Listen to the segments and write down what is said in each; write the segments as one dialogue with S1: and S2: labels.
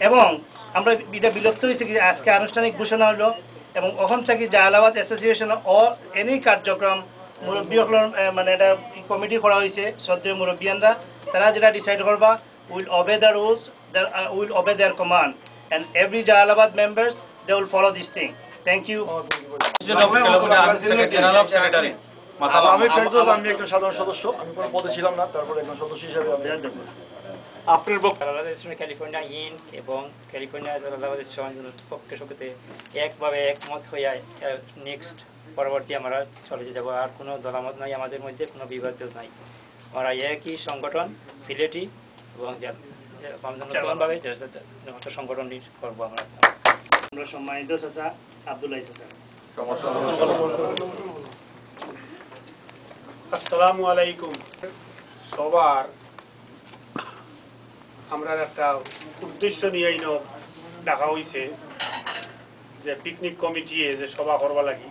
S1: এবং আমরা এটা বিলুপ্ত হয়েছে কি আজকে আনুষ্ঠানিক ঘোষণা হলো এবং ওখান থেকে জালালাবাদ অ্যাসোসিয়েশন ও এনি কার্যক্রম মুরব্বীসকলের মানে এটা কমিটি করা হয়েছে শ্রদ্ধেয় মুরব্বিয়ানরা তারা যেটা ডিসাইড করবা will obey the rules, will obey their command, and every Jalalabad members they will follow this thing. Thank you.
S2: আমি ফেরদৌস, আমি একজন সাধারণ সদস্য, আমি কোনো পদে ছিলাম না, তারপরে একজন সদস্য হিসেবে আমি দেখব আপনার
S3: জালালাবাদ ক্যালিফোর্নিয়া ইন এবং ক্যালিফোর্নিয়া জালালাবাদ পক্ষে সকতে একভাবে একমত হয়ে নেক্সট পরবর্তী আমরা চলে যাব। আর কোনো দলামত নাই, আমাদের মধ্যে কোনো বিবাদ নাই। আমরা একই সংগঠন সিলেটি এবং নতুনভাবে সংগঠন করবো আমরা।
S1: সম্মানিত চাচা আব্দুল্লাহ চাচা।
S4: আসসালামু আলাইকুম। সবার আমরা একটা উদ্দেশ্য নিয়ে ডাকা হয়েছে যে পিকনিক কমিটি যে সভা করবা লাগি।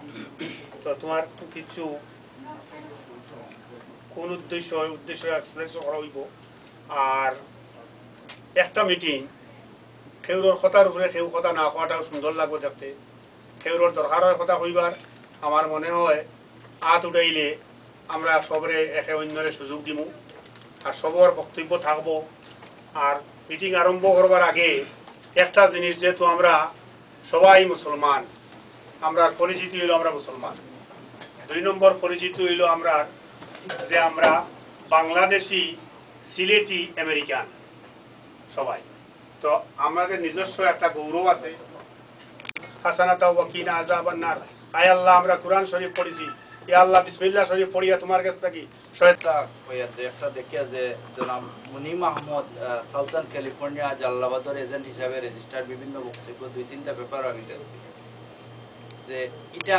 S4: তো তোমার কিছু কোন উদ্দেশ্য এক্সপ্রেস করা হইব। আর একটা মিটিং খেউরর কথার উপরে কেউ কথা না হওয়াটাও সুন্দর লাগবে দেখতে। খেউরর দরকার হয় কথা হইবার, আমার মনে হয় হাত উঠাইলে আমরা সবরে একে অন্যরে সুযোগ দিব আর সবর বক্তব্য থাকবো। আর মিটিং আরম্ভ করবার আগে একটা জিনিস, যেহেতু আমরা সবাই মুসলমান, আমরা পরিচিত হইল আমরা মুসলমান। 2 নম্বর পরিচিত হইল আমরা যে আমরা বাংলাদেশি, সিলেটি, আমেরিকান সবাই। তো আমাদের নিজস্ব একটা গৌরব আছে। হাসানাতা ওয়া কিনা আযাবান নার। আয় আল্লাহ, আমরা কোরআন শরীফ পড়েছি, ইয়া আল্লাহ বিসমিল্লাহ শরীফ পড়িয়া তোমার কাছ থেকে
S5: একটা দেখিয়া যে জনাব মুনিম আহমদ সাউথার্ন ক্যালিফোর্নিয়া জালালাবাদের এজেন্ট হিসাবে রেজিস্টার বিভিন্ন বক্তব্য 2-3টা পেপার আমি দেখছি যে এটা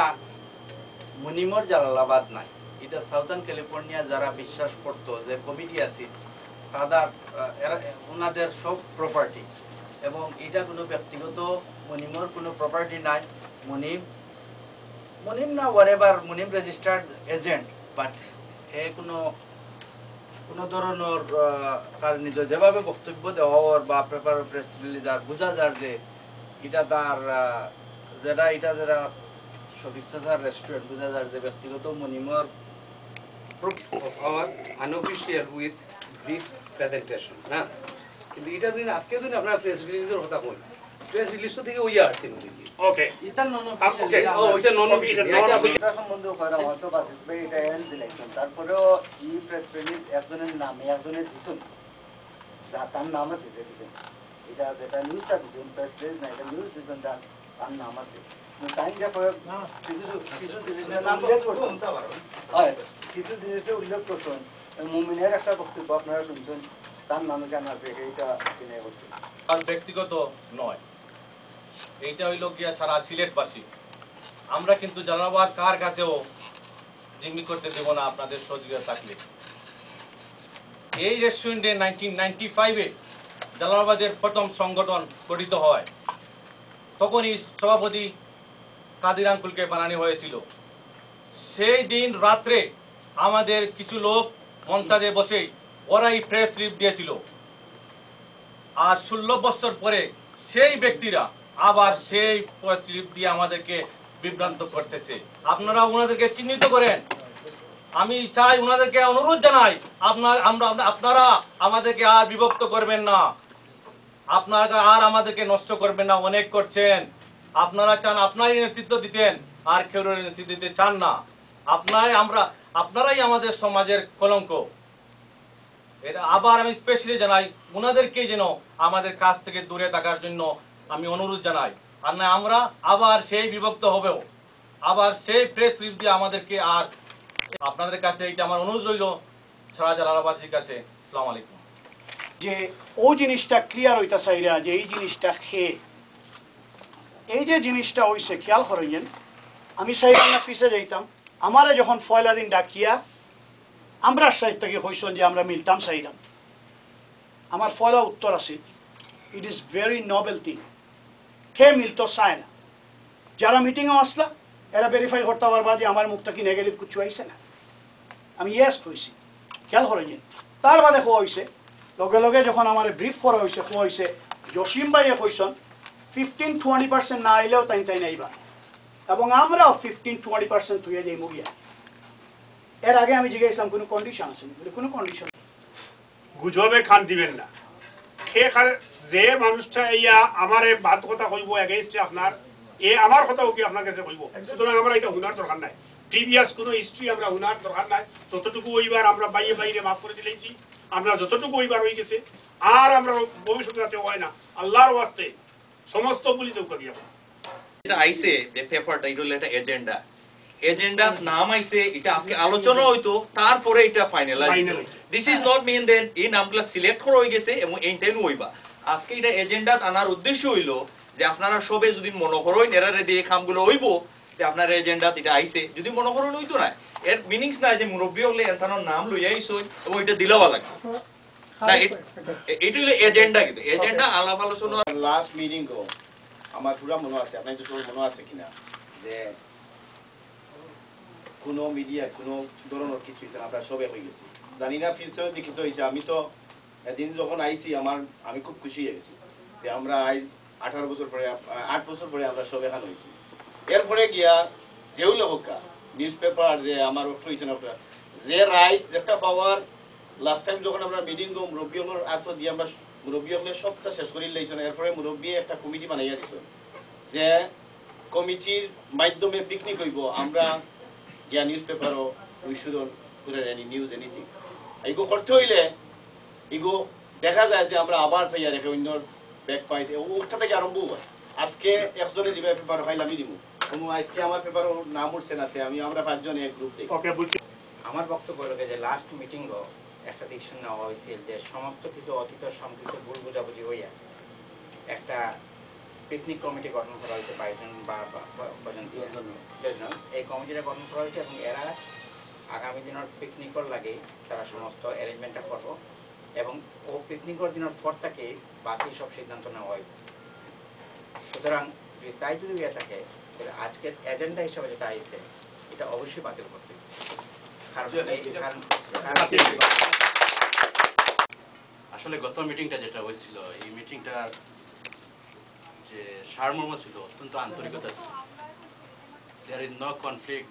S5: মুনিমর জালালাবাদ নাই, এটা সাউথার্ন ক্যালিফোর্নিয়া যারা বিশ্বাস করতো যে কমিটি আছে তাদের ওনাদের সব প্রপার্টি এবং এটা কোনো ব্যক্তিগত মুনিমর কোনো প্রপার্টি নাই। মুনিম না whatever, Munim registered agent, but এ কোনো ধরনের তার নিজ যেভাবে বক্তব্য দেওয়ার বা পেপার প্রেস রিলিজ আর বোঝা যায় যে এটা তার যেটা শফিক সাজার রেস্টুরেন্ট বোঝা যায় যে ব্যক্তিগত মুনিমর
S6: of our unofficial with brief presentation না। কিন্তু এটা দিন আজকে দিন আমরা প্রেস রিলিজের কথা কই, প্রেস রিলিজ তো থেকে ওই আর তিন দিন
S4: ওকে
S5: এটা নন
S4: অফিশিয়াল।
S6: ও এটা নন অফিশিয়াল
S7: এটা সম্বন্ধে করা হয়তো বাসিত ভাই এটা এন্ড সিলেকশন। তারপরেও এই প্রেস রিলিজ একজনের নামে একজনের দিছেন, তার নাম আছে যে দিছেন, এটা যেটা নিউজটা দিছেন প্রেস রিলিজ না, এটা নিউজ দিছেন, তার নাম আছে। টাইম যা কিছু জিনিসের নাম উল্লেখ করছেন, হয় কিছু জিনিসের উল্লেখ করছেন। মুমিনের একটা বক্তব্য আপনারা শুনছেন, তার নামে কেন আছে এইটা কিনে করছে,
S8: আর ব্যক্তিগত নয়। এইটা হইল গিয়া সারা সিলেটবাসী। আমরা কিন্তু জালালাবাদ কার কাছেও জিম্মি করতে দেব না আপনাদের সহযোগিতা থাকলে। এই রেস্টুরেন্টে 1995-এ জালালাবাদের প্রথম সংগঠন গঠিত হয়। তখনই সভাপতি কাদির আঙ্কুলকে বানানো হয়েছিল। সেই দিন রাত্রে আমাদের কিছু লোক মন্তাজে বসে ওরাই প্রেস রিলিজ দিয়েছিল। আর 16 বছর পরে সেই ব্যক্তিরা আবার সেই প্রেস রিলিজ দিয়ে আমাদেরকে বিভ্রান্ত করতেছে। আপনারা ওনাদেরকে চিহ্নিত করেন। আমি চাই, ওনাদেরকে অনুরোধ জানাই, আপনারা আমাদেরকে আর বিভক্ত করবেন না, আপনারা আর আমাদেরকে নষ্ট করবেন না। অনেক করছেন, আপনারা চান আপনারাই নেতৃত্ব দিতেন, আর কেউ নেতৃত্ব দিতে চান না। আপনারাই আমাদের সমাজের কলঙ্ক। এটা আবার আমি স্পেশালি জানাই, ওনাদেরকে যেন আমাদের কাছ থেকে দূরে থাকার জন্য আমি অনুরোধ জানাই। আর না আমরা আবার সেই বিভক্ত হবেও, আবার সেই প্রেস রিলিজ দিয়ে আমাদেরকে। আর আপনাদের কাছে এইটা আমার অনুরোধ রইল সারা জালালাবাসীর কাছে। আসসালামু আলাইকুম।
S2: যে ও জিনিসটা ক্লিয়ার হইতা চাইরা যে এই জিনিসটা খেয়ে এই যে জিনিসটা হইছে খেয়াল করেন। আমি চাইলাম না পিছিয়ে যাইতাম, আমারে যখন পয়লা দিন ডাকিয়া আমরা সাইড থেকে কইসন যে আমরা মিলতাম চাইলাম, আমার পয়লা উত্তর আছে, it is very noble thing. কে মিলতো চায় না, যারা মিটিংয়ে আসলা এরা ভেরিফাই করতে পারবা যে আমার মুখটা কি নেগেটিভ কিছু আইছে না। আমি ইয়েস কইছি, খেয়াল করেন। তার বাদে খোয়া হয়েছে লগে লগে যখন আমার ব্রিফ করা হয়েছে খোয়া হয়েছে জসিম ভাইয়ে কইসন 15-20% না আইলেও তাই তাই নাইবা এবং আমরাও 15-20% তুই যাই মুগিয়া এর আগে আমি জিজ্ঞাসলাম কোনো কন্ডিশন আছে কোনো কন্ডিশন
S4: গুজবে খান দিবেন না যে মানুষটা ইয়া আমার বাদ কথা কইব এগেইনস্টে আপনার আমার কথাও কি আপনার কাছে কইব সুতরাং আমরা এটা হুনার দরকার নাই প্রিভিয়াস কোনো হিস্ট্রি আমরা হুনার দরকার নাই যতটুকু ওইবার আমরা বাইরে বাইরে মাফ করে দিলেছি আমরা যতটুকু ওইবার হয়ে গেছে আর আমরা ভবিষ্যতে যাতে হয় না আল্লাহর ওয়াস্তে সমস্ত বলি দৌকা দিয়া
S9: এটা আইছে যে পেপারটা এটা হলো একটা এজেন্ডা নাম আইছে এটা আজকে আলোচনা হইতো তারপরে এটা finalise this is not mean then এই নামগুলো সিলেক্ট করা হয়ে গেছে এবং এইটাই হইবা আজকে এটা এজেন্ডা আনার উদ্দেশ্য হইলো যে আপনারা সবে যদি মনে করেন এরারে দিয়ে কামগুলো হইব যে আপনার এজেন্ডা এটা আইছে যদি মনে করেন হইতো না এর মিনিংস না যে মুরব্বী হলে এনতানোর নাম লই আইছো এবং এটা দিলেও লাগবে না এটা হলো এজেন্ডা কিন্তু এজেন্ডা আলাপ আলোচনা
S10: লাস্ট মিটিং গো আমার পুরা মনে আছে আপনার তো সব মনে আছে কিনা যে কোনো মিডিয়া কোনো ধরনের কিছু আমরা সবে হয়ে গেছি জানি না ফিউচারে দেখিত হয়েছে আমি তো এদিন যখন আইছি আমি খুব খুশি হয়ে গেছি যে আমরা 8 বছর পরে আমরা সবে খান হয়েছি এরপরে গিয়া যেও লোকা নিউজ পেপার যে আমার হয়েছে না যে রাইট যেটা পাওয়ার লাস্ট টাইম যখন আমরা মিটিং গো মুরব্বী আত্ম দিয়ে আমরা মুরব্বী হলে সবটা শেষ করি লাইছেন এরপরে মুরব্বী একটা কমিটি বানাইয়া দিছ যে কমিটির মাধ্যমে পিকনিক হইব আমরা গিয়া নিউজ পেপারও we should put any news anything এইগো করতে হইলে এগো দেখা যায় যে আমরা আবার চাই আর অন্য ব্যাক ফাইট ওটা থেকে আরম্ভ হয় আজকে একজনে দিবে পেপার ফাইল আমি দিব কোনো আজকে আমার পেপারও নাম উঠছে না আমরা 5 জন এক গ্রুপ দেখি
S5: আমার বক্তব্য হলো যে লাস্ট মিটিংও একটা ডিসিশন নেওয়া হয়েছিল যে সমস্ত কিছু অতীত সংকৃত ভুল বোঝাবুঝি হইয়া একটা পিকনিক কমিটি গঠন করা হয়েছে 22 জন বা কজন এই কমিটিটা গঠন করা হয়েছে এবং এরা আগামী দিনের পিকনিকর লাগে তারা সমস্ত অ্যারেঞ্জমেন্টটা করবো এবং ও পিকনিকর দিনের পর থেকে বাকি সব সিদ্ধান্ত নেওয়া হয় সুতরাং তাই যদি ইয়ে থাকে তাহলে আজকের এজেন্ডা হিসাবে যেটা আইছে এটা অবশ্যই বাতিল করতে
S8: আসলে গত মিটিংটা যেটা হয়েছিল এই মিটিংটার যে সারমর্ম ছিল অত্যন্ত আন্তরিকতা ছিল there is no conflict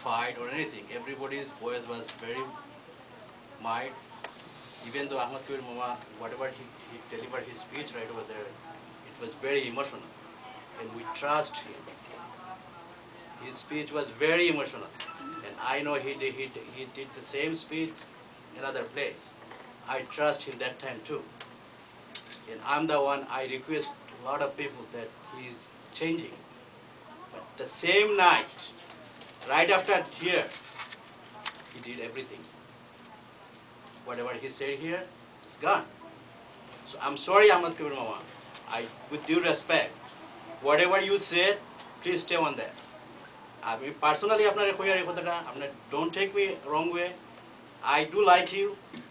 S8: fight or anything everybody's voice was very mild even though Ahmad Kabir Mama whatever he delivered his speech right over there it was very emotional and we trust him his speech was very emotional and I know he did the same speech in other place I trust him that time too and I'm the one I request a lot of people that he's changing but the same night right after here he did everything whatever he said here is gone so I'm sorry Ahmad Kabir Mama with due respect whatever you said please stay on that I mean personally don't take me wrong way I do like you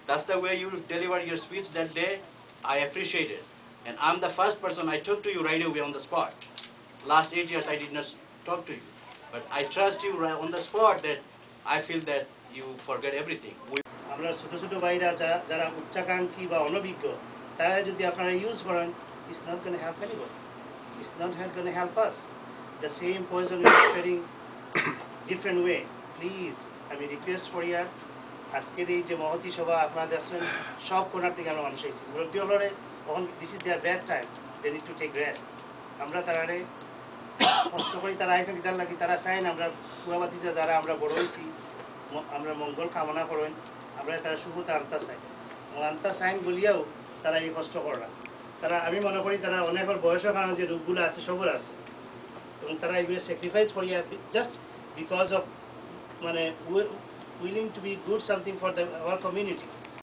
S8: that's the way you delivered your speech that day I appreciate it and I'm the first person I talked to you right away on the spot last 8 years I did not talk to you but I trust you right on the spot that I feel that you forget everything
S1: আমরা ছোট ছোট ভাইরা যারা উচ্চাকাঙ্ক্ষী বা অনভিজ্ঞ তারা যদি আপনারা ইউজ করেন it's not going to help anyone it's not going to help us the same poison is spreading different way please আমি রিকোয়েস্ট করি আজকের এই যে মহতি সভা আপনারা দেখছেন সব কোণার থেকে আমরা মানুষ আইছি মুরব্বী হলরে তখন this is their bad time they need to take rest আমরা তারারে কষ্ট করি তারা আইসেন কিতার লাগি তারা চাইন আমরা পুরাবাতিজা যারা আমরা বড় হয়েছি আমরা মঙ্গল কামনা করেন আমরা তারা শুভতা আনতা চাই এবং আনতা চাইন বলিয়াও তারা এই কষ্ট করে না তারা আমি মনে করি তারা অনেকের বয়সের কারণে যে রোগগুলো আছে সবর আছে এবং তারা এগুলো স্যাক্রিফাইস করিয়া জাস্ট বিকজ অফ মানে willing to be good something for the our community